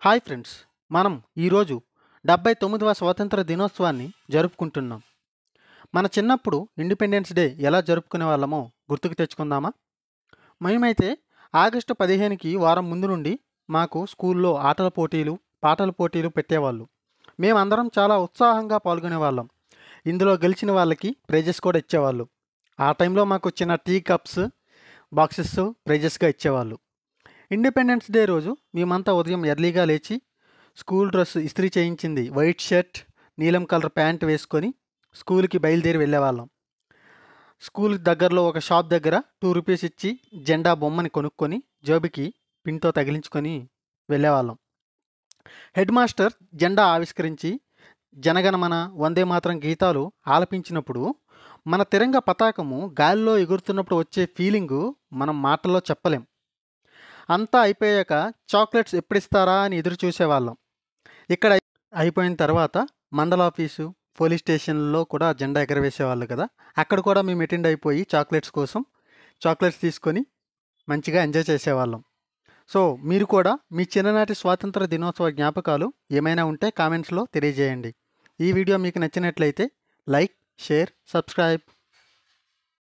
Hi friends, మనం ఈరోజు 79వ స్వాతంత్ర దినోత్సవాన్ని జరుపుకుంటున్నాం. మన చిన్నప్పుడు ఇండిపెండెన్స్ డే ఎలా జరుపుకునే వాళ్ళమో గుర్తుకు తెచ్చుకుందామా? మేమైతే ఆగస్టు 15కి వారం ముందు నుండి మాకు స్కూల్లో ఆటల పోటీలు, పాటల పోటీలు పెట్టేవాళ్ళు. మేమందరం చాలా ఉత్సాహంగా పాల్గొనేవాళ్ళం. ఇందులో గెలిచిన వాళ్ళకి ప్రైజెస్ కూడా ఇచ్చేవాళ్ళు. ఆ టైంలో మాకు చిన్న టీ కప్స్, బాక్సెస్ ప్రైజెస్గా ఇచ్చేవాళ్ళు. ఇండిపెండెన్స్ డే రోజు మేమంతా ఉదయం ఎర్లీగా లేచి స్కూల్ డ్రెస్ ఇస్త్రీ చేయించింది వైట్ షర్ట్, నీలం కలర్ ప్యాంట్ వేసుకొని స్కూల్కి బయలుదేరి వెళ్ళేవాళ్ళం. స్కూల్ దగ్గరలో ఒక షాప్ దగ్గర 2 రూపీస్ ఇచ్చి జెండా బొమ్మని కొనుక్కొని జోబికి పిన్తో తగిలించుకొని వెళ్ళేవాళ్ళం. హెడ్ మాస్టర్ జెండా ఆవిష్కరించి జనగణమన, వందే మాతరం గీతాలు ఆలపించినప్పుడు మన తిరంగ పతాకము గాలిలో ఎగురుతున్నప్పుడు వచ్చే ఫీలింగు మనం మాటల్లో చెప్పలేం. అంతా అయిపోయాక చాక్లెట్స్ ఎప్పుడిస్తారా అని ఎదురు చూసేవాళ్ళం. ఇక్కడ అయిపోయిన తర్వాత మండల ఆఫీసు, పోలీస్ స్టేషన్లో కూడా జెండా ఎగరవేసేవాళ్ళు కదా, అక్కడ కూడా మేము అటెండ్ అయిపోయి చాక్లెట్స్ కోసం చాక్లెట్స్ తీసుకొని మంచిగా ఎంజాయ్ చేసేవాళ్ళం. సో మీరు కూడా మీ చిన్ననాటి స్వాతంత్ర దినోత్సవ జ్ఞాపకాలు ఏమైనా ఉంటే కామెంట్స్లో తెలియజేయండి. ఈ వీడియో మీకు నచ్చినట్లయితే లైక్, షేర్, సబ్స్క్రైబ్.